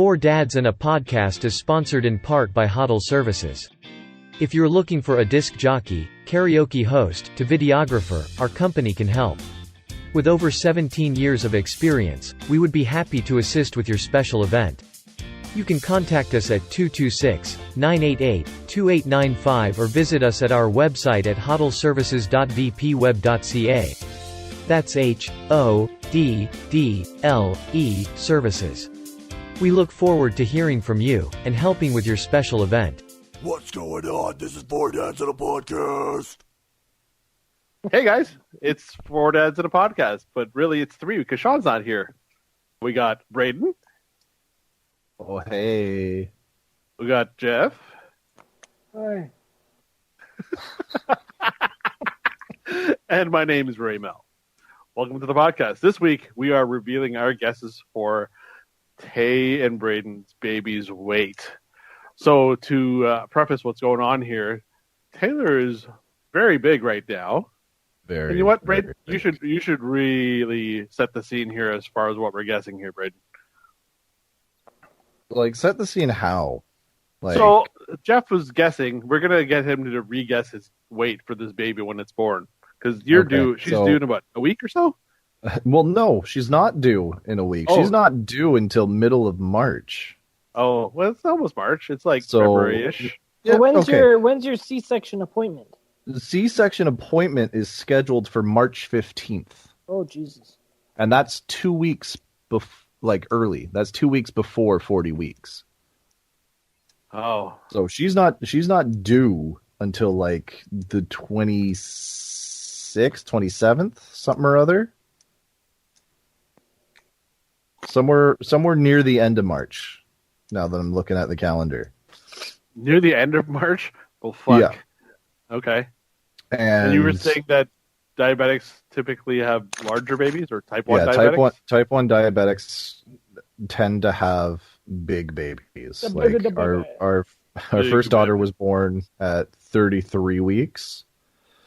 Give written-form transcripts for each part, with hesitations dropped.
Four Dads and a Podcast is sponsored in part by Hodl Services. If you're looking for a disc jockey, karaoke host, to videographer, our company can help. With over 17 years of experience, we would be happy to assist with your special event. You can contact us at 226-988-2895 or visit us at our website at hodlservices.vpweb.ca. That's HODDLE Services. We look forward to hearing from you and helping with your special event. What's going on? This is Four Dads and a Podcast. Hey guys, it's Four Dads and a Podcast, but really it's three because Sean's not here. We got Braedon. Oh, hey. We got Jeff. Hi. And my name is Ray Mel. Welcome to the podcast. This week we are revealing our guesses for Tay and Braedon's baby's weight. So to preface what's going on here, Taylor is very big right now. Very. And you know what, Braedon? You should really set the scene here as far as what we're guessing here, Braedon. Like, set the scene how? Like, so Jeff was guessing. We're gonna get him to re-guess his weight for this baby when it's born, because you're due. She's due in about a week or so. Well, no, she's not due in a week. She's not due until middle of March. Oh, well, it's almost March. It's like February-ish. Yeah, when's your C-section appointment? The C-section appointment is scheduled for March 15th. Oh, Jesus. And that's 2 weeks early. That's 2 weeks before 40 weeks. Oh. So she's not due until like the 26th, 27th, something or other. Somewhere near the end of March. Now that I'm looking at the calendar. Near the end of March? Well, fuck. Yeah. Okay. And you were saying that diabetics typically have larger babies, or type 1 diabetics? Yeah, type 1 diabetics tend to have big babies. Like our first daughter was born at 33 weeks,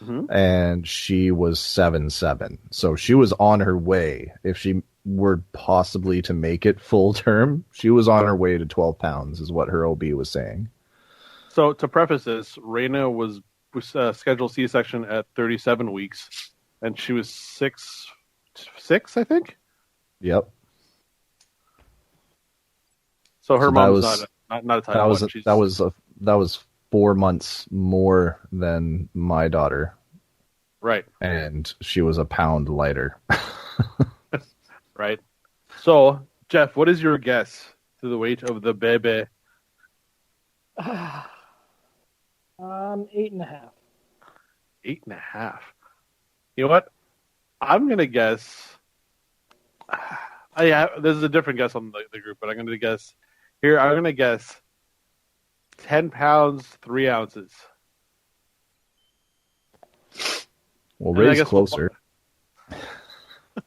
and she was 7'7". So she was on her way. If she were possibly to make it full term, she was on her way to 12 pounds, is what her OB was saying. So to preface this, Raina was scheduled C-section at 37 weeks, and she was 6'6", I think. Yep. So her mom's not a type 1. That was 4 months more than my daughter. Right. And she was a pound lighter. Right. So, Jeff, what is your guess to the weight of the baby? 8.5. 8.5. You know what? I'm gonna guess. This is a different guess on the group, but I'm gonna guess here. I'm gonna guess 10 pounds 3 ounces. Well, Ray's closer.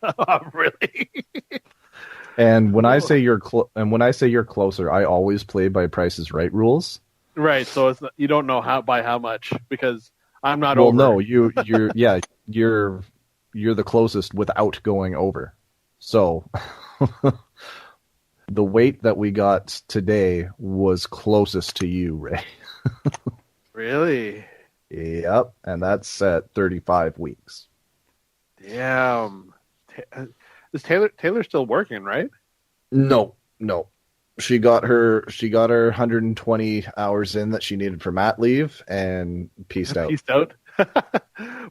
Oh, really? And when I say you're closer, I always play by Price is Right rules. Right. So you don't know by how much, because I'm not over. Well, no, you're the closest without going over. So the weight that we got today was closest to you, Ray. Really? Yep, and that's at 35 weeks. Damn. Is Taylor still working, right? No. She got her 120 hours in that she needed for mat leave and peaced out. Peaced out?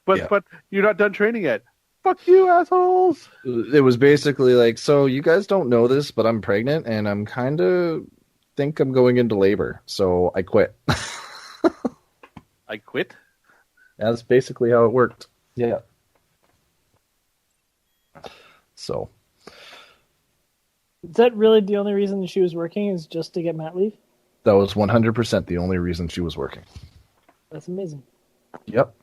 But you're not done training yet. Fuck you, assholes. It was basically like, so you guys don't know this, but I'm pregnant and I'm kind of think I'm going into labor. So I quit. I quit? That's basically how it worked. Yeah. So. Is that really the only reason she was working, is just to get mat leave? That was 100% the only reason she was working. That's amazing. Yep.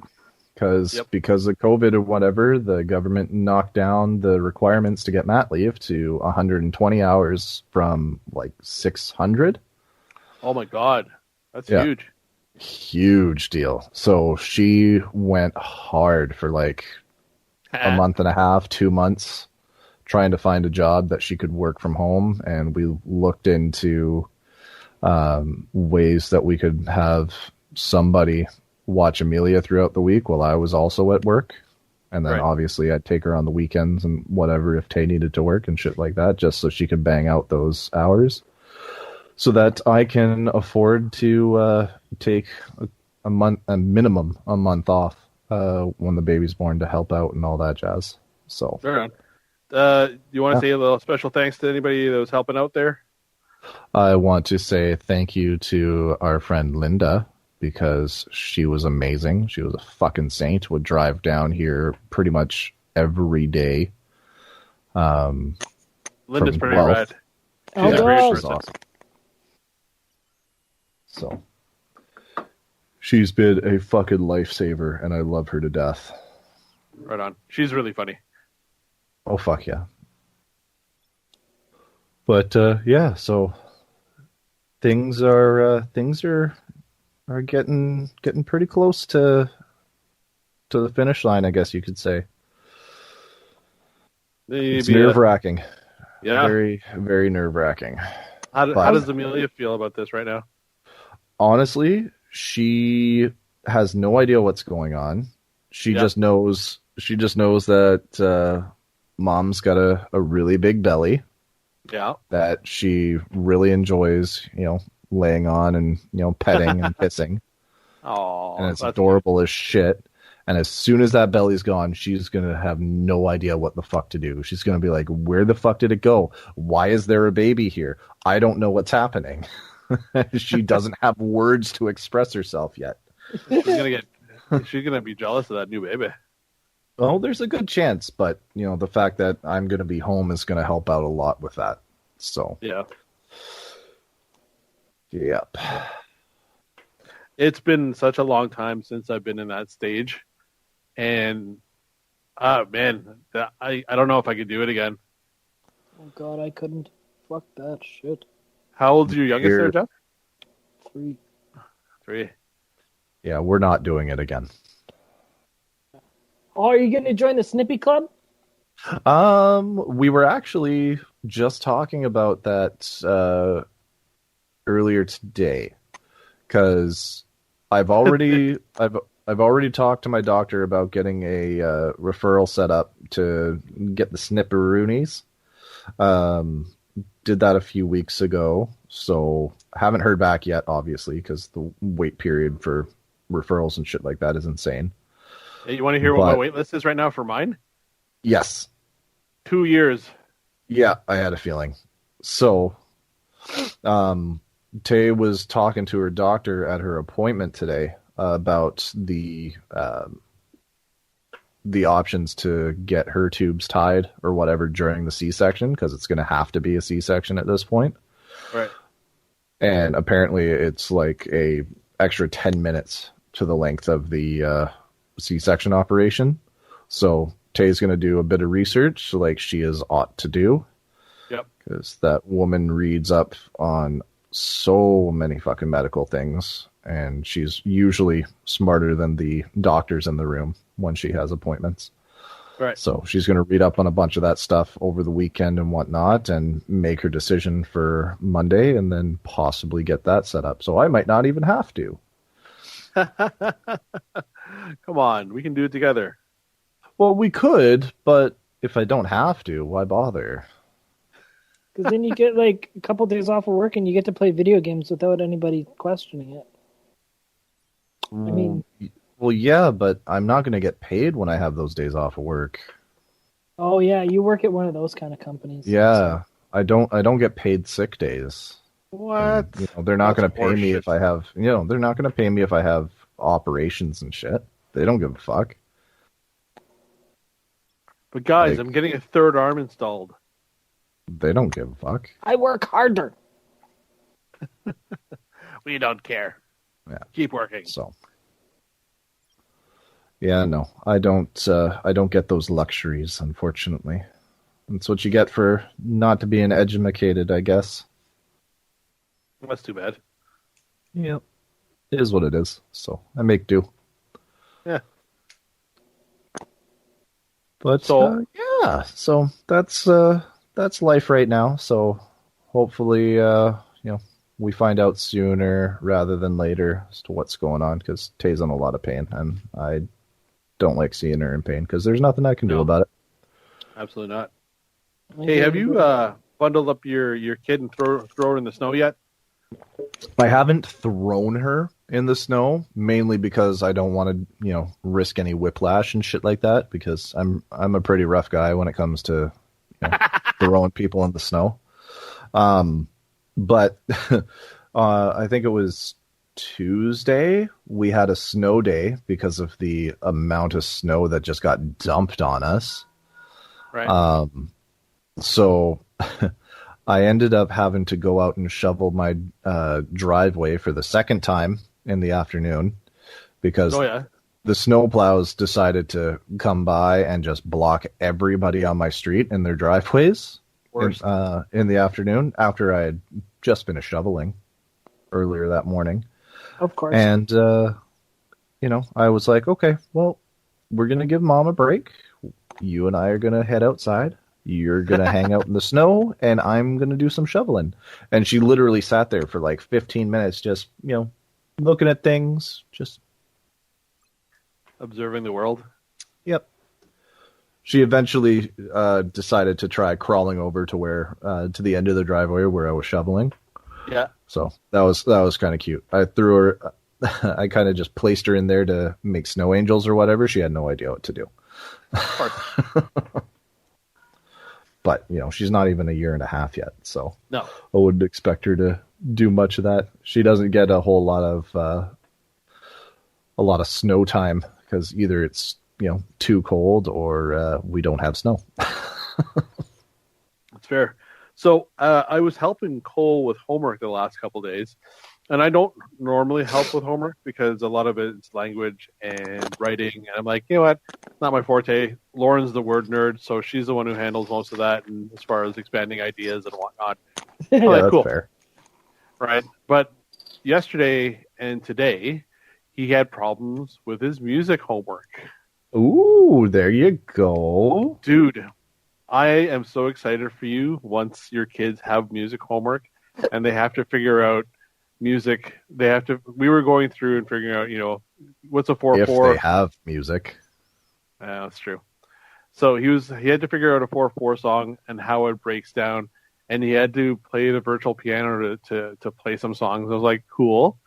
Because of COVID or whatever, the government knocked down the requirements to get mat leave to 120 hours from like 600. Oh my God. That's huge. Huge deal. So she went hard for like a month and a half, 2 months trying to find a job that she could work from home, and we looked into ways that we could have somebody watch Amelia throughout the week while I was also at work. And then obviously I'd take her on the weekends and whatever if Tay needed to work and shit like that, just so she could bang out those hours. So that I can afford to take a minimum off when the baby's born to help out and all that jazz. So, you want to say a little special thanks to anybody that was helping out there? I want to say thank you to our friend Linda, because she was amazing. She was a fucking saint. Would drive down here pretty much every day. Linda's pretty rad. She's a great she's person. awesome. So she's been a fucking lifesaver, and I love her to death. Right on. She's really funny. Oh fuck yeah. But yeah, so things are getting pretty close to the finish line, I guess you could say. It's nerve-wracking. Yeah. Very, very nerve-wracking. How does Amelia feel about this right now? Honestly, she has no idea what's going on. She just knows that mom's got a really big belly. Yeah. That she really enjoys, laying on and, petting and kissing. Oh, and it's adorable as shit. And as soon as that belly's gone, she's going to have no idea what the fuck to do. She's going to be like, where the fuck did it go? Why is there a baby here? I don't know what's happening. She doesn't have words to express herself yet. She's going to be jealous of that new baby. Well, there's a good chance, but, the fact that I'm going to be home is going to help out a lot with that. So. Yeah. Yep. It's been such a long time since I've been in that stage. And, man, I don't know if I could do it again. Oh, God, I couldn't. Fuck that shit. How old's your youngest there, Jeff? 3. Yeah, we're not doing it again. Oh, are you going to join the Snippy Club? We were actually just talking about that earlier today, because I've already talked to my doctor about getting a referral set up to get the snipperoonies. Did that a few weeks ago, so haven't heard back yet, obviously, because the wait period for referrals and shit like that is insane. Hey, you want to hear what my wait list is right now for mine? Yes. 2 years. Yeah, I had a feeling. So, Tay was talking to her doctor at her appointment today about the options to get her tubes tied or whatever during the C-section, because it's going to have to be a C-section at this point. Right. And apparently it's like a extra 10 minutes to the length of the C-section operation. So Tay's going to do a bit of research like she is ought to do. Yep. Because that woman reads up on so many fucking medical things, and she's usually smarter than the doctors in the room when she has appointments. Right. So she's going to read up on a bunch of that stuff over the weekend and whatnot and make her decision for Monday and then possibly get that set up. So I might not even have to. Come on, we can do it together. Well, we could, but if I don't have to, why bother? Because then you get like a couple days off of work and you get to play video games without anybody questioning it. I mean, well, yeah, but I'm not going to get paid when I have those days off of work. Oh yeah, you work at one of those kind of companies. Yeah, I don't get paid sick days. What? And, they're not going to pay me if I have, they're not going to pay me if I have operations and shit. They don't give a fuck. But guys, I'm getting a third arm installed. They don't give a fuck. I work harder. We don't care. Yeah. Keep working. So. Yeah, no, I don't get those luxuries, unfortunately. That's what you get for not being educated, I guess. That's too bad. Yeah. It is what it is. So I make do. Yeah. But so, yeah, yeah, so that's life right now. So hopefully, we find out sooner rather than later as to what's going on, because Tay's in a lot of pain, and I don't like seeing her in pain because there's nothing I can do about it. Absolutely not. Hey, have you bundled up your kid and throw her in the snow yet? I haven't thrown her in the snow, mainly because I don't want to, risk any whiplash and shit like that, because I'm a pretty rough guy when it comes to throwing people in the snow. But I think it was Tuesday, we had a snow day because of the amount of snow that just got dumped on us. Right. So I ended up having to go out and shovel my driveway for the second time in the afternoon because the snowplows decided to come by and just block everybody on my street in their driveways in the afternoon after I had just finished shoveling earlier that morning. Of course. And, I was like, okay, well, we're going to give Mom a break. You and I are going to head outside. You're going to hang out in the snow, and I'm going to do some shoveling. And she literally sat there for like 15 minutes just, looking at things, just observing the world. Yep. She eventually decided to try crawling over to where to the end of the driveway where I was shoveling. Yeah. So that was kind of cute. I threw her. I kind of just placed her in there to make snow angels or whatever. She had no idea what to do. But she's not even a year and a half yet, so no, I wouldn't expect her to do much of that. She doesn't get a whole lot of snow time because either it's too cold or we don't have snow. That's fair. So I was helping Cole with homework the last couple of days, and I don't normally help with homework because a lot of it's language and writing, and I'm like, you know what, it's not my forte. Lauren's the word nerd, so she's the one who handles most of that, and as far as expanding ideas and whatnot. Yeah, that's cool. Fair. Right, but yesterday and today, he had problems with his music homework. Ooh, there you go. Dude, I am so excited for you once your kids have music homework and they have to figure out music. We were going through and figuring out, what's a 4/4. If they have music. That's true. So he had to figure out a 4/4 song and how it breaks down. And he had to play the virtual piano to play some songs. I was like, cool.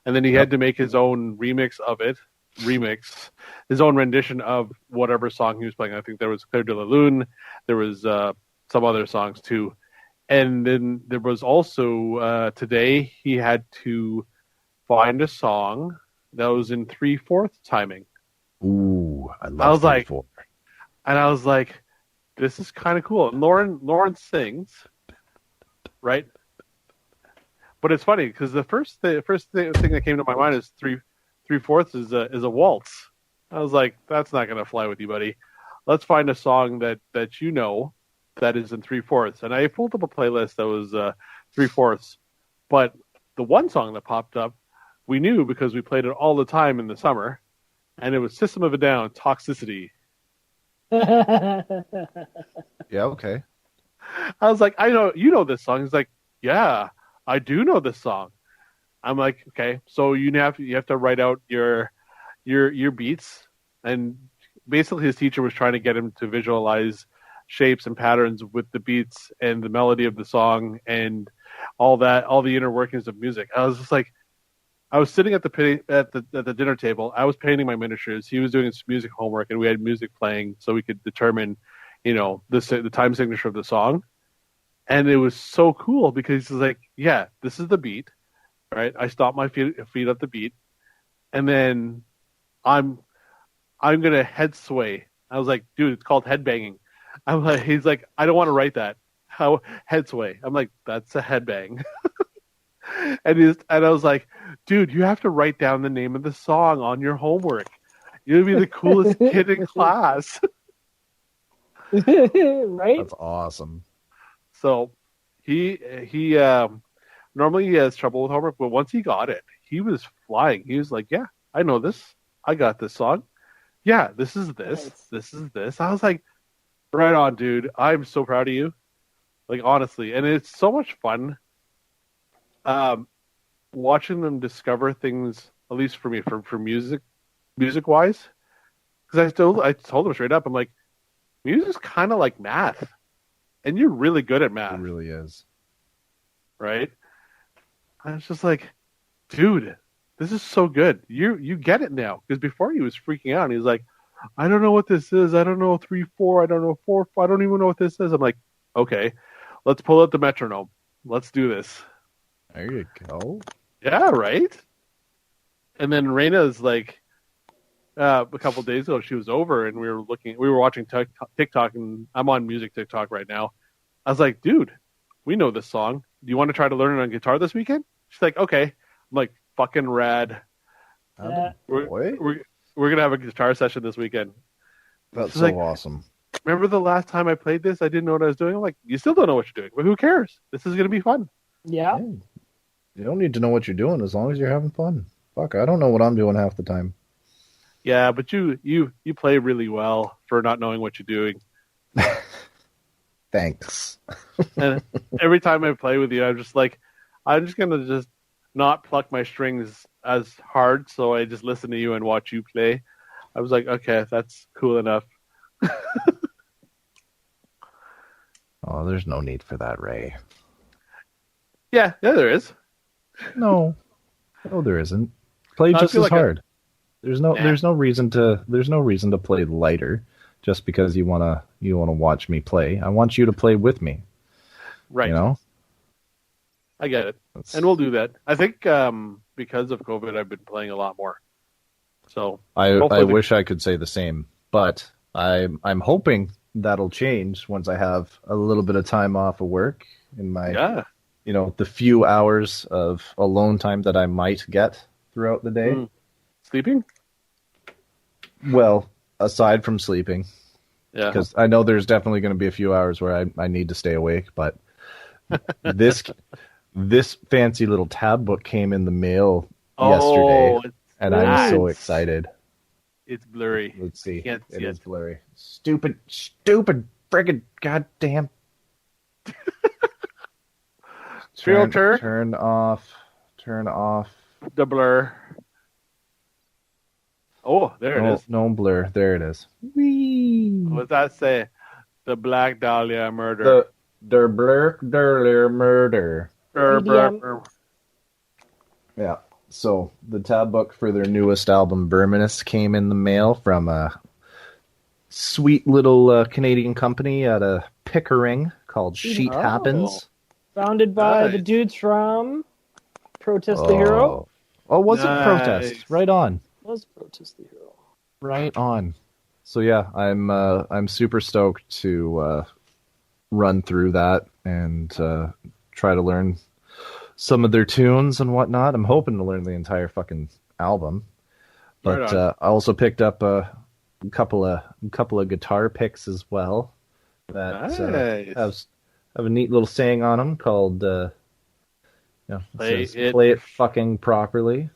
And then he had to make his own his own rendition of whatever song he was playing. I think there was Claire de la Lune. There was some other songs too. And then there was also today he had to find a song that was in 3/4 timing. Ooh, I love 3/4. And I was like, this is kind of cool. And Lauren sings, right? But it's funny because the first thing that came to my mind is 3/4 is a waltz. I was like, that's not going to fly with you, buddy. Let's find a song that that is in 3/4. And I pulled up a playlist that was 3/4. But the one song that popped up, we knew because we played it all the time in the summer, and it was System of a Down, Toxicity. Yeah, okay. I was like, I know you know this song. He's like, yeah, I do know this song. I'm like, okay, so you have to write out your beats, and basically his teacher was trying to get him to visualize shapes and patterns with the beats and the melody of the song and all the inner workings of music. I was just like, I was sitting at the dinner table. I was painting my miniatures. He was doing his music homework, and we had music playing so we could determine, the time signature of the song. And it was so cool because he's like, yeah, this is the beat, right? I stopped my feet at the beat, and then I'm gonna head sway. I was like, dude, it's called headbanging. He's like, I don't want to write that. How head sway? I'm like, that's a headbang. and I was like, dude, you have to write down the name of the song on your homework. You'll be the coolest kid in class. Right? That's awesome. So he normally he has trouble with homework, but once he got it, he was flying. He was like, yeah, I know this. I got this song. Yeah, this is this. This is this. I was like, Right on, dude. I'm so proud of you. Like, honestly. And it's so much fun watching them discover things, at least for me, for music-wise. Because I told them straight up, I'm like, music's kind of like math. And you're really good at math. It really is. Right? I was just like, dude, this is so good. You get it now. Because before he was freaking out. And he was like, I don't know what this is. I don't know 3/4. I don't know 4/4. I don't even know what this is. I'm like, okay, let's pull out the metronome. Let's do this. There you go. Yeah, right? And then Raina's like, a couple days ago, she was over and we were watching TikTok, and I'm on music TikTok right now. I was like, dude, we know this song. Do you want to try to learn it on guitar this weekend? She's like, okay. I'm like, fucking rad. We're going to have a guitar session this weekend. That's She's so like, awesome. Remember the last time I played this? I didn't know what I was doing. I'm like, you still don't know what you're doing, but who cares? This is going to be fun. Yeah. You don't need to know what you're doing as long as you're having fun. Fuck, I don't know what I'm doing half the time. Yeah, but you play really well for not knowing what you're doing. Thanks. And every time I play with you, I'm just like, I'm just going to just not pluck my strings as hard, so I just listen to you and watch you play. I was like, okay, that's cool enough. Oh, there's no need for that, Ray. Yeah, there is. No, there isn't. Play just as hard. There's no reason to play lighter just because you wanna watch me play. I want you to play with me. Right. You know? I get it. And we'll do that. I think because of COVID, I've been playing a lot more. So I wish I could say the same, but I'm hoping that'll change once I have a little bit of time off of work in my the few hours of alone time that I might get throughout the day. Sleeping? Well, aside from sleeping. Yeah. Because I know there's definitely going to be a few hours where I need to stay awake, but this fancy little tab book came in the mail yesterday, and I'm so excited. It's blurry. Let's see. It is blurry. Stupid, friggin' goddamn. Filter. Turn off the blur. Oh, there it is. No blur. There it is. Whee! What does that say? The Black Dahlia murder. The Black Dahlia murder. Yeah. So the tab book for their newest album, Verminous, came in the mail from a sweet little Canadian company out of Pickering called Sheet Happens. Founded by the dudes from Protest the Hero. Oh, was it Protest? Right on. Was Protest the Hero. Right on. So yeah, I'm super stoked to run through that and try to learn some of their tunes and whatnot. I'm hoping to learn the entire fucking album. But I also picked up a couple of guitar picks as well that have a neat little saying on them called play it fucking properly.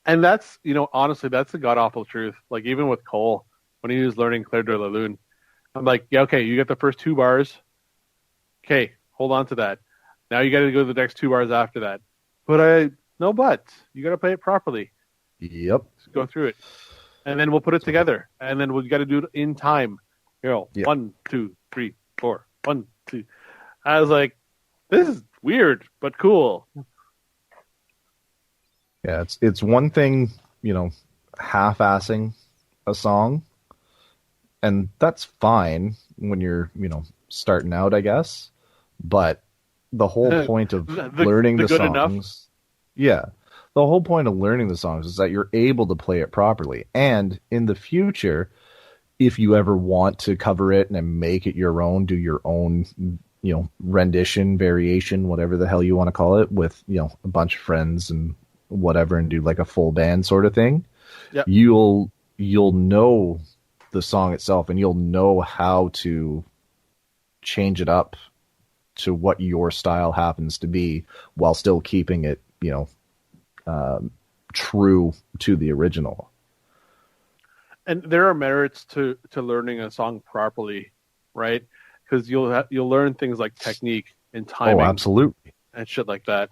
And that's, honestly, that's the god awful truth. Like, even with Cole, when he was learning Claire de la Lune, I'm like, yeah, okay, you get the first 2 bars. Okay, hold on to that. Now you got to go to the next 2 bars after that. But you got to play it properly. Yep. Just go through it. And then we'll put it together. And then we got to do it in time. 1, 2, 3, 4. 1, 2. I was like, this is weird, but cool. Yeah, it's one thing, half-assing a song, and that's fine when you're, starting out, I guess. But the whole point of learning the songs, the whole point of learning the songs is that you're able to play it properly. And in the future, if you ever want to cover it and make it your own, do your own, rendition, variation, whatever the hell you want to call it, with, a bunch of friends and whatever, and do like a full band sort of thing, you'll know the song itself, and you'll know how to change it up to what your style happens to be while still keeping it, true to the original. And there are merits to learning a song properly right? Because you'll learn things like technique and timing. Oh, absolutely. And shit like that.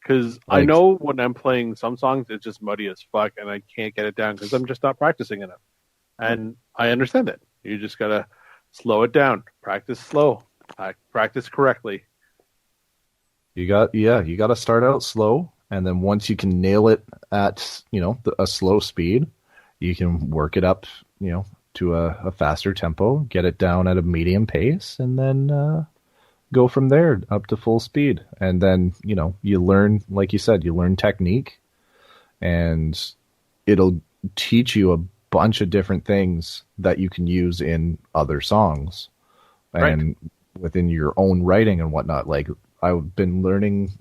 Because I know when I'm playing some songs, it's just muddy as fuck, and I can't get it down because I'm just not practicing enough. And I understand that. You just gotta slow it down. Practice slow. Practice correctly. You got to start out slow, and then once you can nail it at a slow speed, you can work it up to a faster tempo, get it down at a medium pace, and then go from there up to full speed. And then you learn, like you said, you learn technique, and it'll teach you a bunch of different things that you can use in other songs and within your own writing and whatnot. Like, I've been learning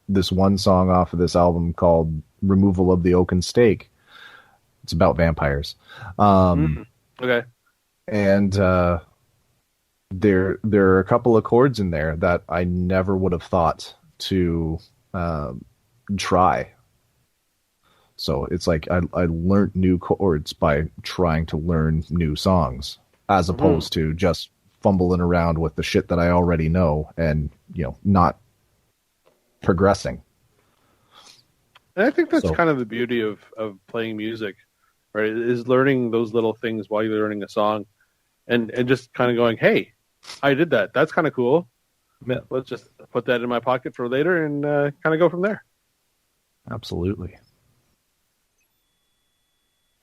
this one song off of this album called Removal of the Oaken Stake. It's about vampires. Okay. And there are a couple of chords in there that I never would have thought to try. So it's like I learned new chords by trying to learn new songs, as opposed to just fumbling around with the shit that I already know and not progressing. And I think that's kind of the beauty of playing music, right? Is learning those little things while you're learning a song, and just kind of going, hey, I did that. That's kind of cool. Yeah. Let's just put that in my pocket for later and kind of go from there. Absolutely.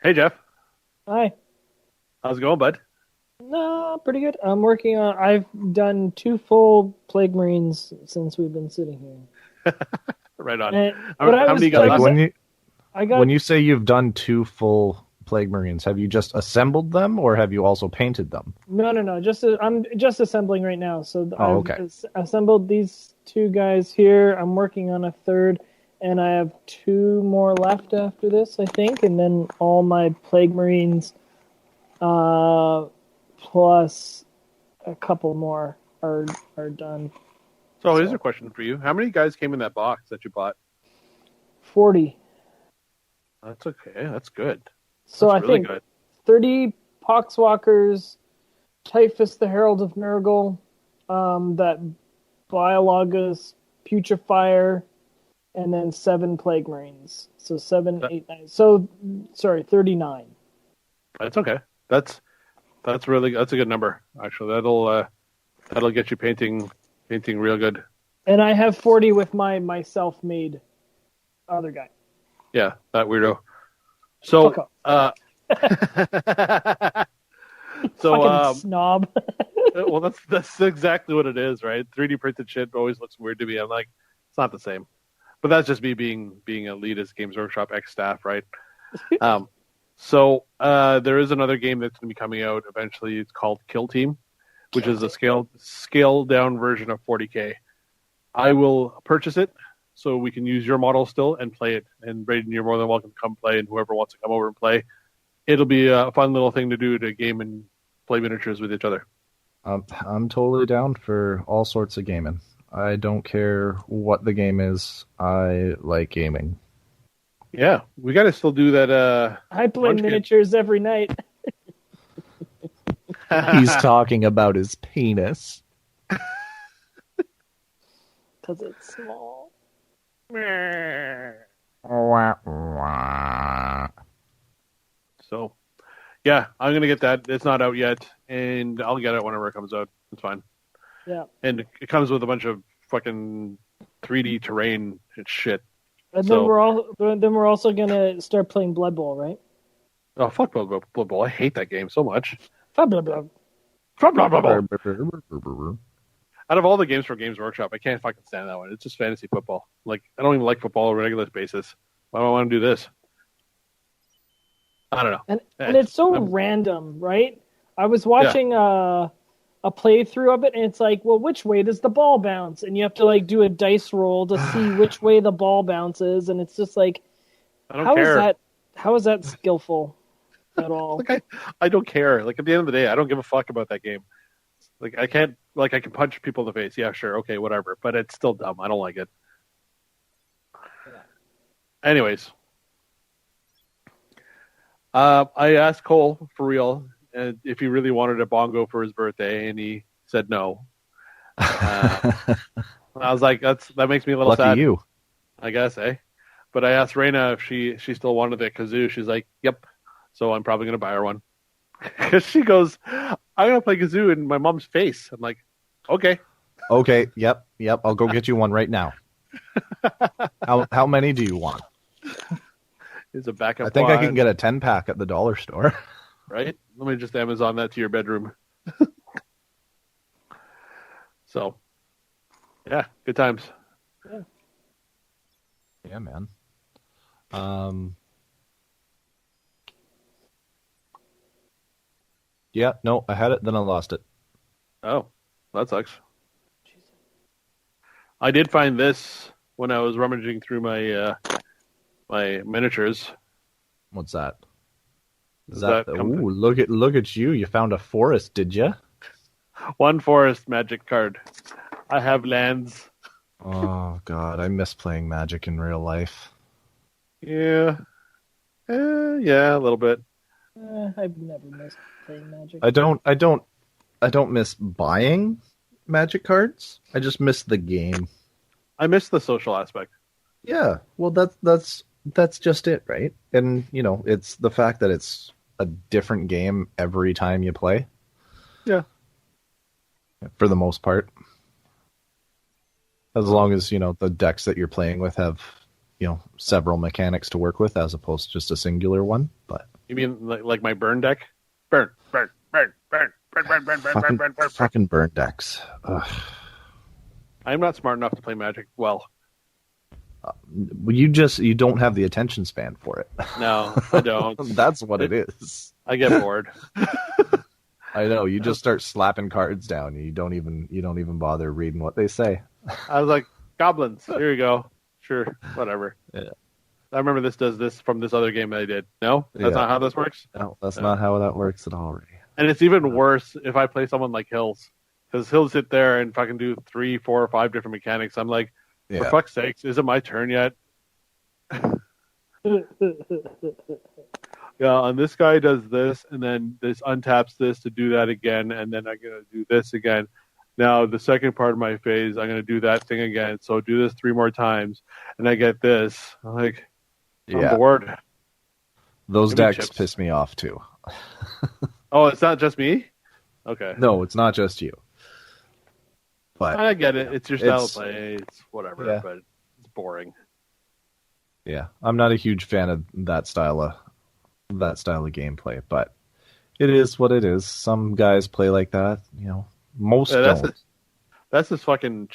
Hey, Jeff. Hi. How's it going, bud? No, pretty good. I'm working on. I've done 2 full Plague Marines since we've been sitting here. Right on. How many got when you say you've done 2 full Plague Marines, have you just assembled them or have you also painted them? No. I'm just assembling right now. So okay. I've assembled these 2 guys here. I'm working on a third, and I have 2 more left after this, I think, and then all my Plague Marines, plus a couple more are done. So here's a question for you: how many guys came in that box that you bought? 40. That's okay. That's good. So that's I think good. 30 Poxwalkers, Typhus the Herald of Nurgle, that Biologus Putrefier, and then 7 Plague Marines. So 7, 8, 9. So, sorry, 39. That's okay. That's a good number, actually. That'll get you painting real good. And I have 40 with my self-made other guy. Yeah, that weirdo. So, fucking snob. Well, that's exactly what it is, right? 3D printed shit always looks weird to me. I'm like, it's not the same. But that's just me being a lead as Games Workshop ex-staff, right? So there is another game that's going to be coming out eventually. It's called Kill Team, which is a scaled down version of 40K. I will purchase it so we can use your model still and play it. And Braedon, you're more than welcome to come play, and whoever wants to come over and play. It'll be a fun little thing to do to game and play miniatures with each other. I'm totally down for all sorts of gaming. I don't care what the game is. I like gaming. Yeah, we got to still do that. I play miniatures every night. He's talking about his penis. Because it's small. So, yeah, I'm going to get that. It's not out yet, and I'll get it whenever it comes out. It's fine. Yeah. And it comes with a bunch of fucking 3D terrain and shit. And then we're also gonna start playing Blood Bowl, right? Oh, fuck Blood Bowl. I hate that game so much. Blah, blah, blah. Out of all the games from Games Workshop, I can't fucking stand that one. It's just fantasy football. Like, I don't even like football on a regular basis. Why do I want to do this? I don't know. And it's so random, right? I was watching a playthrough of it, and it's like, well, which way does the ball bounce? And you have to like do a dice roll to see which way the ball bounces, and it's just like, how is that skillful at all? Like, I don't care. Like, at the end of the day, I don't give a fuck about that game. Like, I can punch people in the face. Yeah, sure, okay, whatever. But it's still dumb. I don't like it. Yeah. Anyways, I asked Cole for real if he really wanted a bongo for his birthday, and he said no. I was like, that makes me a little Lucky sad. you. I guess, eh? But I asked Raina if she still wanted the kazoo. She's like, yep. So I'm probably going to buy her one. Because she goes, I'm going to play kazoo in my mom's face. I'm like, okay. Okay, yep. I'll go get you one right now. How many do you want? It's a backup. I think I can get a 10-pack at the dollar store. Right? Let me just Amazon that to your bedroom. So, yeah, good times. Yeah, man. Yeah, no, I had it, then I lost it. Oh, that sucks. I did find this when I was rummaging through my my miniatures. What's that? Does that ooh, look at you! You found a forest, did you? One forest magic card. I have lands. Oh God, I miss playing Magic in real life. Yeah, yeah, a little bit. I've never missed playing Magic. I don't miss buying Magic cards. I just miss the game. I miss the social aspect. Yeah, well, that's just it, right? And it's the fact that it's a different game every time you play. Yeah, for the most part. As long as the decks that you're playing with have several mechanics to work with, as opposed to just a singular one. But you mean like my burn deck? Burn. Fucking burn decks. Ugh. I'm not smart enough to play Magic well. You don't have the attention span for it. No, I don't. That's what it is. I get bored. I know. You just start slapping cards down. You don't even bother reading what they say. I was like, goblins. Here you go. Sure, whatever. Yeah. I remember this does this from this other game that I did. No, that's not how this works. No, that's not how that works at all. Right. And it's even worse if I play someone like Hills, because he'll sit there and fucking do 3, 4, or 5 different mechanics. I'm like, for fuck's sakes, is it my turn yet? Yeah, and this guy does this, and then this untaps this to do that again, and then I'm gonna do this again. Now, the second part of my phase, I'm going to do that thing again. So do this 3 more times, and I get this. I'm like, I'm bored. Those decks piss me off, too. Oh, it's not just me? Okay. No, it's not just you. But I get it. It's your style of play. It's whatever, but it's boring. Yeah, I'm not a huge fan of that style of gameplay, but it is what it is. Some guys play like that, Most don't. That's his fucking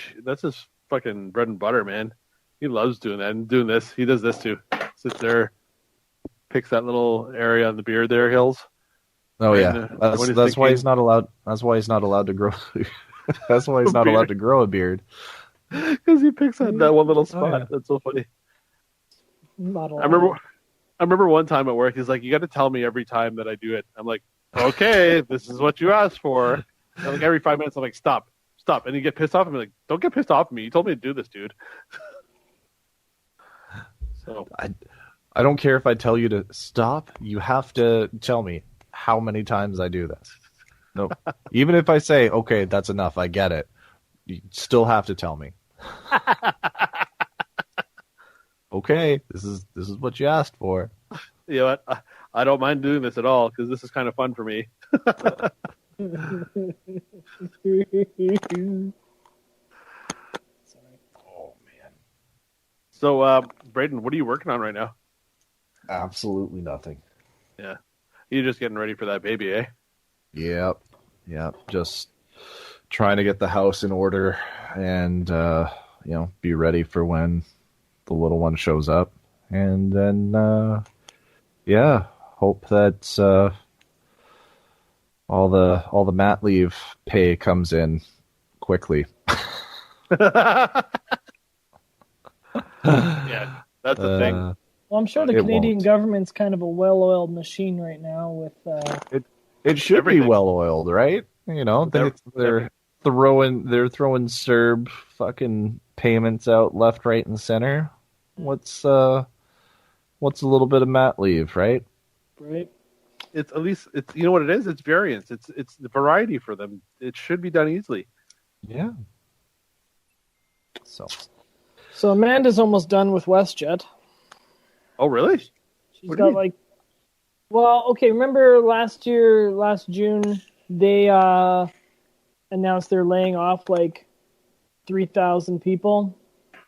bread and butter, man. He loves doing that and doing this. He does this too. Sits there, picks that little area on the beard there, Hills. Oh yeah, that's why he's not allowed. That's why he's not allowed to grow. That's why he's not allowed to grow a beard. Because he picks on that one little spot. Oh, yeah. That's so funny. I remember one time at work, he's like, "You got to tell me every time that I do it." I'm like, "Okay, this is what you asked for." And like every 5 minutes, I'm like, stop. And you get pissed off. I'm like, don't get pissed off at me. You told me to do this, dude. So I don't care if I tell you to stop. You have to tell me how many times I do this. No, even if I say, okay, that's enough, I get it. You still have to tell me. Okay, this is what you asked for. You know what? I don't mind doing this at all because this is kind of fun for me. Sorry. Oh man. So, Braedon, what are you working on right now? Absolutely nothing. Yeah, you're just getting ready for that baby, eh? Yep. Just trying to get the house in order and be ready for when the little one shows up, and then hope that all the mat leave pay comes in quickly. Yeah, that's the thing. Well, I'm sure the Canadian government's kind of a well-oiled machine right now with it should everything. Be well-oiled, right? They're throwing CERB fucking payments out left, right, and center. What's a little bit of mat leave, right? Right. it's at least it's you know what it is. It's variance. It's the variety for them. It should be done easily. Yeah. So Amanda's almost done with WestJet. Oh, really? She's got like, well, okay. Remember last June, they announced they're laying off like 3,000 people.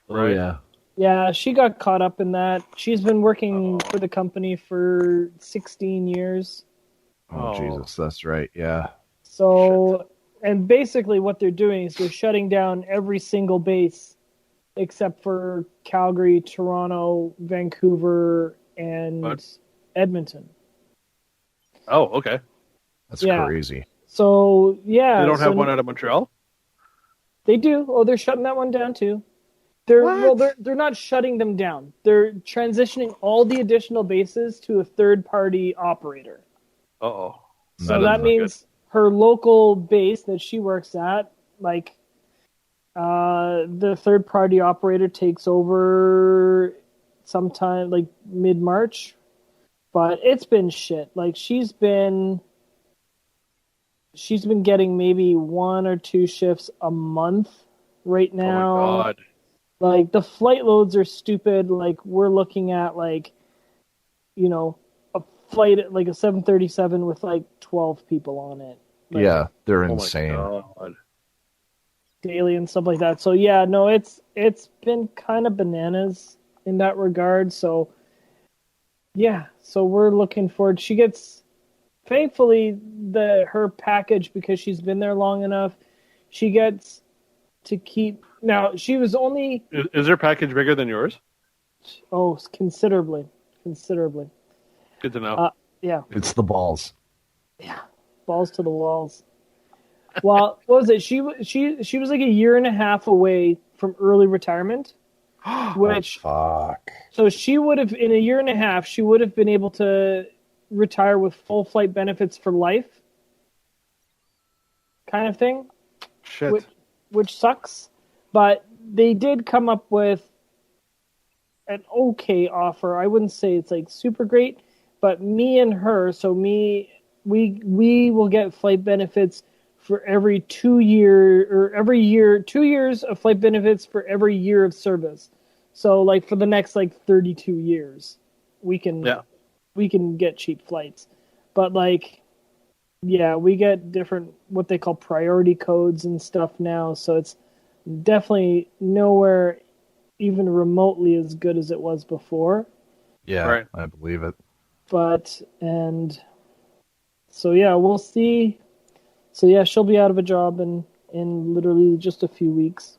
Oh yeah. Yeah, she got caught up in that. She's been working for the company for 16 years. Oh, Jesus, that's right. Yeah. So, and basically what they're doing is they're shutting down every single base except for Calgary, Toronto, Vancouver, and Edmonton. Oh, okay. That's crazy. So, yeah. They don't have one out of Montreal? They do. Oh, they're shutting that one down too. They're not shutting them down. They're transitioning all the additional bases to a third-party operator. Uh-oh. So that means her local base that she works at, like, the third-party operator takes over sometime, like, mid-March. But it's been shit. Like, she's been getting maybe 1 or 2 shifts a month right now. Oh, my God. Like, the flight loads are stupid. Like, we're looking at, like, you know, a flight, like a 737 with, like, 12 people on it. Like, yeah, they're insane. Daily and stuff like that. So, yeah, no, it's been kind of bananas in that regard. So, yeah, so we're looking forward. She gets, thankfully, her package, because she's been there long enough, she gets to keep. Now, she was only... Is her package bigger than yours? Oh, considerably. Good to know. Yeah. It's the balls. Yeah. Balls to the walls. Well, what was it? She was like a year and a half away from early retirement. Which... Oh, fuck. So she would have, in a year and a half, she would have been able to retire with full flight benefits for life. Kind of thing. Shit. Which sucks. But they did come up with an okay offer. I wouldn't say it's like super great, but me and her, we will get flight benefits for every 2 years of flight benefits for every year of service. So like for the next like 32 years, we can get cheap flights. But like, yeah, we get different, what they call priority codes and stuff now. So it's definitely nowhere even remotely as good as it was before. Yeah, right. I believe it. But, and so yeah, we'll see. So yeah, she'll be out of a job in literally just a few weeks.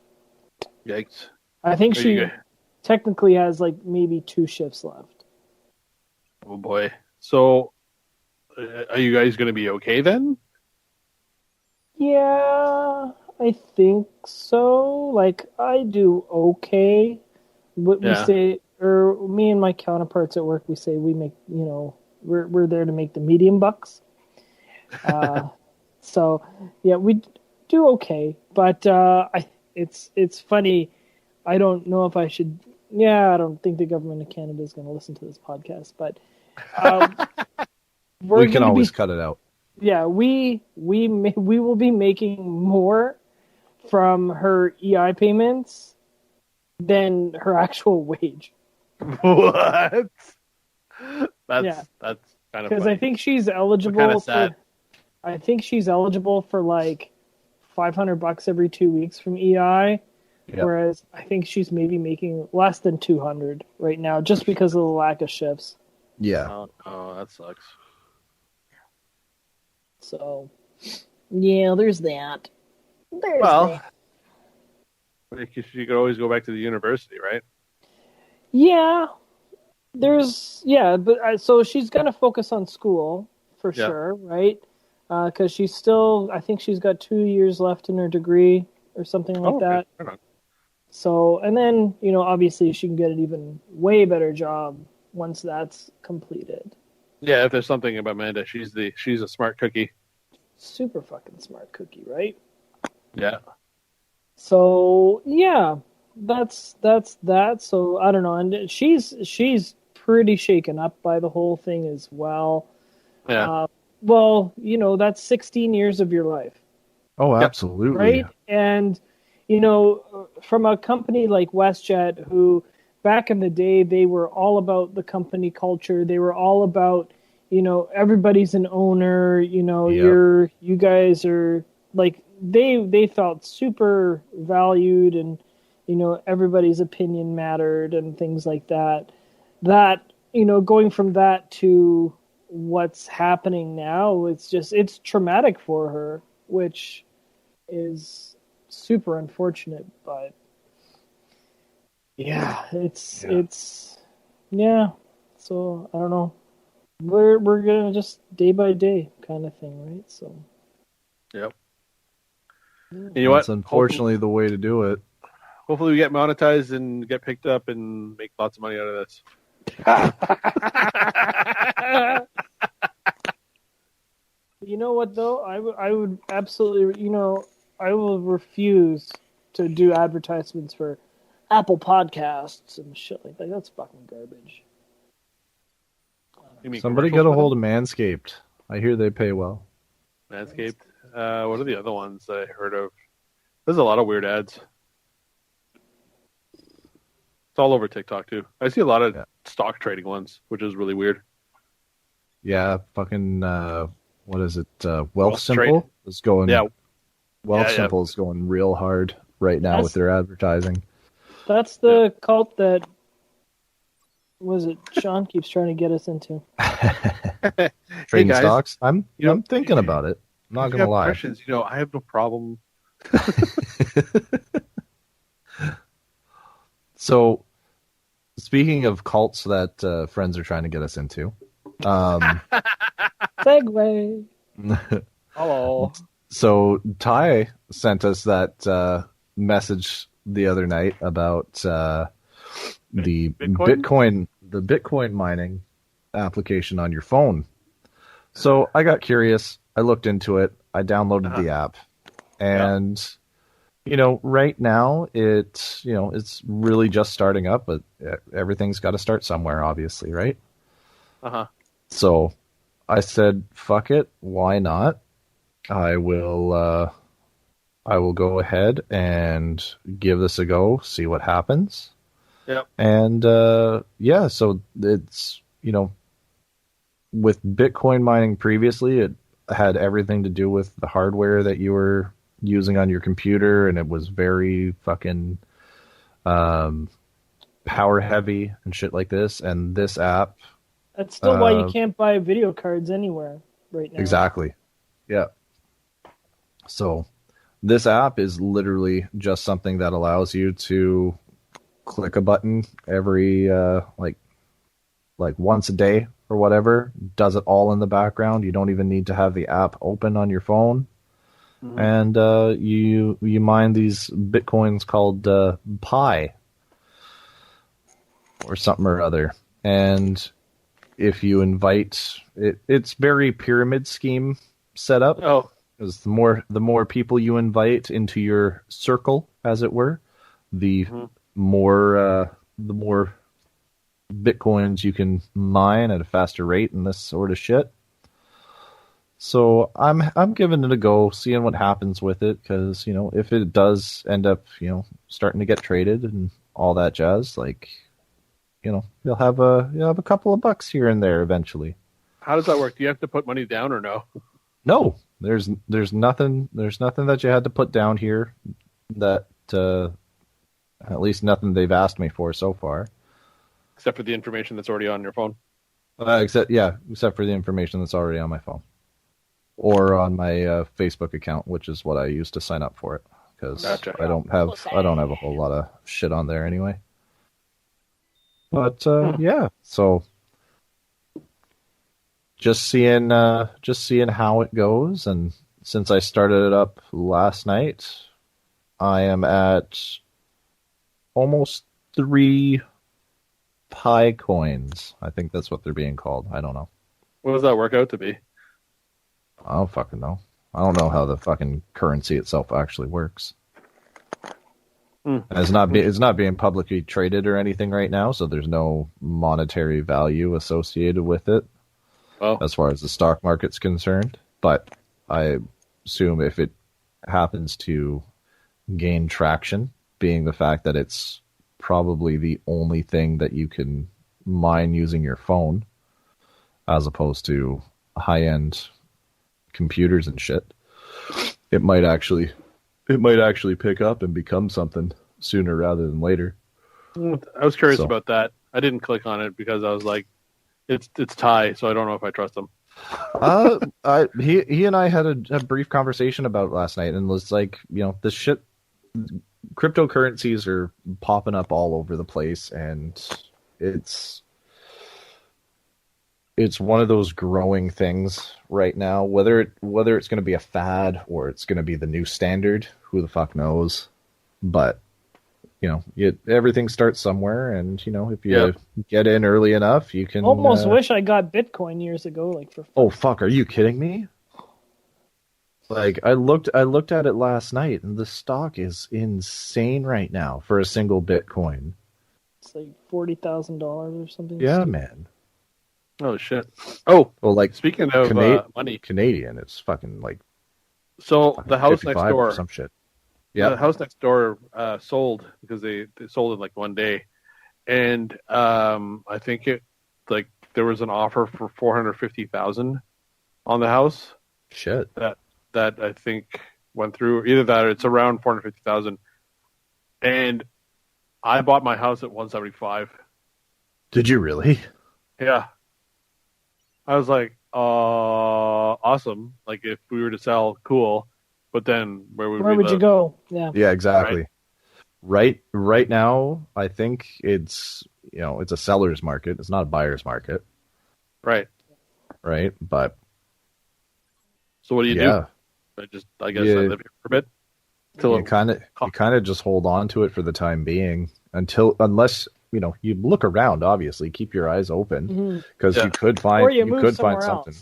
Yikes. I think she technically has like maybe 2 shifts left. Oh boy. So are you guys going to be okay then? Yeah, I think so. Like, I do okay. What we say, or me and my counterparts at work, we say we make, we're there to make the medium bucks. So, yeah, we do okay. But it's funny. I don't know if I should. Yeah, I don't think the government of Canada is going to listen to this podcast. But we can always cut it out. Yeah, we will be making more from her EI payments than her actual wage. What? That's kind of because I think she's eligible for. I think she's eligible for like $500 every 2 weeks from EI, whereas I think she's maybe making less than $200 right now just because of the lack of shifts. Yeah. Oh, that sucks. So, yeah, there's that. You could always go back to the university, right? Yeah. So she's going to focus on school for sure, right? Because she's still, I think she's got 2 years left in her degree or something like that. Right. So, and then, obviously she can get an even way better job once that's completed. Yeah, if there's something about Amanda, she's a smart cookie. Super fucking smart cookie, right? Yeah. So yeah, that's that. So I don't know, and she's pretty shaken up by the whole thing as well. Yeah. Well, that's 16 years of your life. Oh, absolutely. Right? And, from a company like WestJet, who back in the day, they were all about the company culture. They were all about, everybody's an owner, you guys are like, they felt super valued and, everybody's opinion mattered and things like that. That, going from that to what's happening now, it's traumatic for her, which is super unfortunate, but it's so I don't know, we're gonna just day by day kind of thing, right? So yep. You know what? That's unfortunately the way to do it. Hopefully we get monetized and get picked up and make lots of money out of this. You know what though? I would absolutely, I will refuse to do advertisements for Apple Podcasts and shit like that. That's fucking garbage. Somebody get a hold of Manscaped. I hear they pay well. Manscaped. What are the other ones that I heard of? There's a lot of weird ads. It's all over TikTok too. I see a lot of stock trading ones, which is really weird. Yeah, fucking what is it? Wealth Simple is going. Yeah, Wealth Simple is going real hard right now with their advertising. That's the cult that Sean keeps trying to get us into. Trading stocks. I'm thinking about it. I'm not gonna lie. Questions, I have no problem. So, speaking of cults that friends are trying to get us into, segue. Hello. So Ty sent us that message the other night about the Bitcoin mining application on your phone. So I got curious. I looked into it. I downloaded the app, and right now it's really just starting up, but everything's got to start somewhere, obviously, right? So I said, "Fuck it, why not? I will go ahead and give this a go, see what happens." Yep. And so it's with Bitcoin mining previously, it had everything to do with the hardware that you were using on your computer, and it was very fucking power heavy and shit like this. And this app, that's still why you can't buy video cards anywhere right now. Exactly. Yeah. So this app is literally just something that allows you to click a button every like once a day or whatever. Does it all in the background. You don't even need to have the app open on your phone. Mm-hmm. And you mine these Bitcoins called Pi or something or other. And if you invite it's very pyramid scheme set up. Oh. Because the more people you invite into your circle, as it were, the more Bitcoins you can mine at a faster rate and this sort of shit. So I'm giving it a go, seeing what happens with it, because if it does end up starting to get traded and all that jazz, like you'll have a couple of bucks here and there eventually. How does that work? Do you have to put money down or no? No, there's nothing that you had to put down here, that at least nothing they've asked me for so far. Except for the information that's already on your phone. Except for the information that's already on my phone, or on my Facebook account, which is what I use to sign up for it, because gotcha. I don't have a whole lot of shit on there anyway. But so just seeing how it goes, and since I started it up last night, I am at almost 3 Pi coins. I think that's what they're being called. I don't know. What does that work out to be? I don't fucking know. I don't know how the fucking currency itself actually works. And it's not being publicly traded or anything right now, so there's no monetary value associated with it. as far as the stock market's concerned. But I assume if it happens to gain traction, being the fact that it's probably the only thing that you can mine using your phone, as opposed to high-end computers and shit, it might actually pick up and become something sooner rather than later. I was curious about that. I didn't click on it because I was like, it's Thai, so I don't know if I trust him. He and I had a brief conversation about it last night, and was like, this shit, cryptocurrencies are popping up all over the place, and it's one of those growing things right now. Whether it's going to be a fad or it's going to be the new standard, who the fuck knows? But everything starts somewhere, and if you get in early enough, you can. Almost wish I got Bitcoin years ago, like for. Oh fuck! Are you kidding me? Like I looked at it last night, and the stock is insane right now for a single Bitcoin. It's like $40,000 or something. Yeah, stupid. Man. Oh shit! Oh, well, like speaking of money, Canadian, it's fucking like. So the house next door, or some shit. Yeah, the house next door sold because they sold in like one day, and I think there was an offer for $450,000 on the house. Shit. That I think went through. Either that or it's around $450,000, and I bought my house at $175,000. Did you really? Yeah. I was like, awesome. Like if we were to sell, cool. But then where would you go? Yeah. Yeah, exactly. Right now, I think it's it's a seller's market. It's not a buyer's market. Right. Right. But so what do you do? I guess I live here for a bit. You kind of just hold on to it for the time being unless you look around. Obviously, keep your eyes open because you could find something,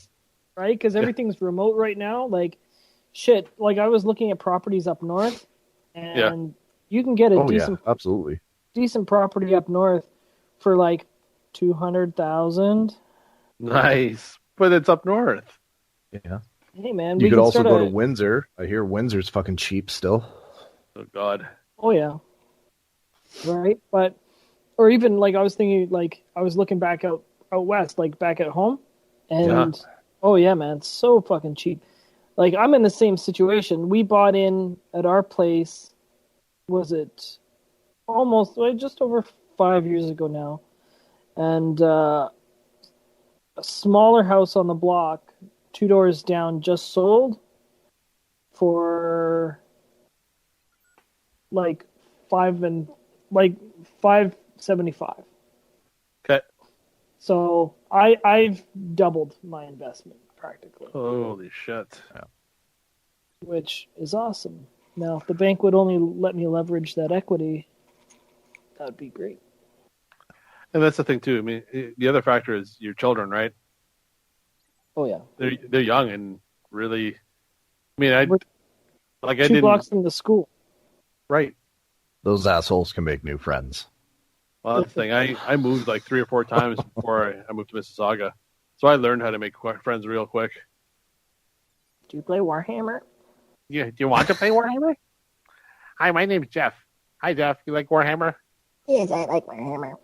right? Because everything's remote right now. Like shit. Like I was looking at properties up north, and you can get a decent property up north for like $200,000. Nice, but it's up north. Yeah. Hey man, you could also go to Windsor. I hear Windsor's fucking cheap still. Oh god. Oh yeah. Right, but or even like I was thinking, like I was looking back out west, like back at home, and oh yeah, man, it's so fucking cheap. Like I'm in the same situation. We bought in at our place. Was it almost just over 5 years ago now, and a smaller house on the block, 2 doors down, just sold for like $575. Okay. So I've doubled my investment practically. Holy shit! Yeah. Which is awesome. Now, if the bank would only let me leverage that equity, that would be great. And that's the thing too. I mean, the other factor is your children, right? Oh yeah, they're young and really. I mean, I 2 blocks from the school. Right. Those assholes can make new friends. Well, that's the thing. I moved like 3 or 4 times before I moved to Mississauga, so I learned how to make friends real quick. Do you play Warhammer? Yeah. Do you want to play Warhammer? Hi, my name's Jeff. Hi, Jeff. You like Warhammer? Yes, I like Warhammer.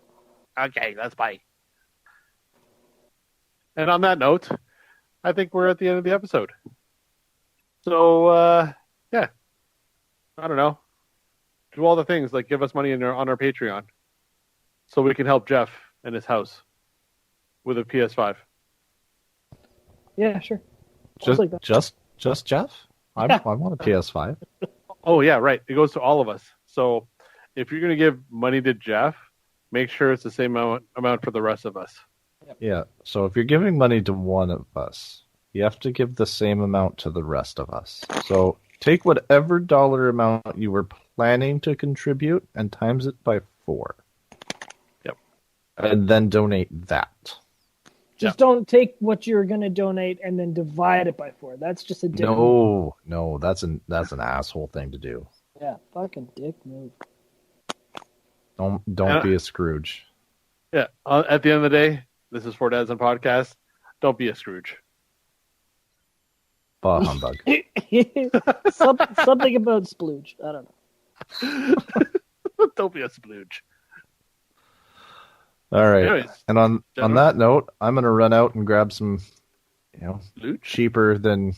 Okay, let's play. And on that note, I think we're at the end of the episode. So, yeah. I don't know. Do all the things, like give us money on our Patreon so we can help Jeff in his house with a PS5. Yeah, sure. Just Jeff? I want a PS5. Oh, yeah, right. It goes to all of us. So if you're going to give money to Jeff, make sure it's the same amount for the rest of us. Yeah, so if you're giving money to one of us, you have to give the same amount to the rest of us. So take whatever dollar amount you were planning to contribute and times it by 4. Yep. And then donate that. Just don't take what you're going to donate and then divide it by 4. That's just a dick move. No, that's an asshole thing to do. Yeah, fucking dick move. Don't be a Scrooge. Yeah, at the end of the day, this is 4 Dads on Podcast. Don't be a Scrooge. Bah humbug. Something about splooge. I don't know. Don't be a splooge. All right. Anyways, and on that note, I'm gonna run out and grab some, Splooge? cheaper than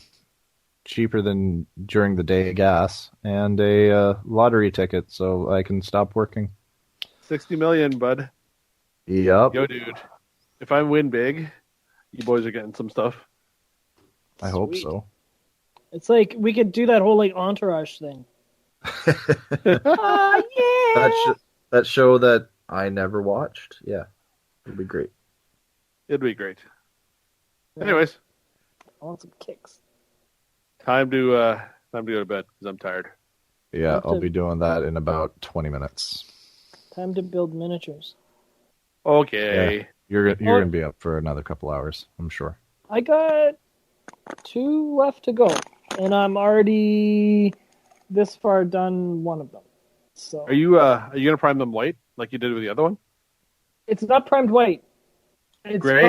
during the day gas and a lottery ticket so I can stop working. 60 million, bud. Yep. Yo, dude. If I win big, you boys are getting some stuff. I hope so. It's like we could do that whole like entourage thing. Yeah. That show that I never watched. Yeah, it'd be great. It'd be great. Anyways, I want some kicks. time to go to bed because I'm tired. Yeah, I'll be doing that in about 20 minutes. Time to build miniatures. Okay. Yeah, you're gonna be up for another couple hours, I'm sure. I got 2 left to go, and I'm already this far done one of them. So Are you gonna prime them white like you did with the other one? it's not primed white. It's Gray?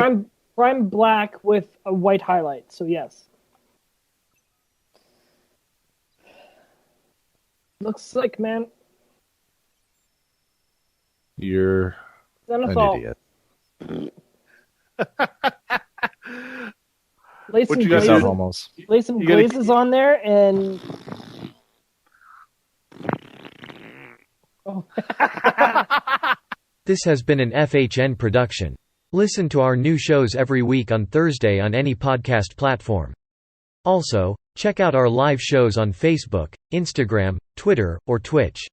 primed black with a white highlight. So yes. Looks slick, man. You're an Zenithal. idiot. Lay What some you got glazes, Almost. lay some You gotta- glazes on there, and oh. This has been an FHN production. Listen to our new shows every week on Thursday on any podcast platform. Also, check out our live shows on Facebook, Instagram, Twitter, or Twitch.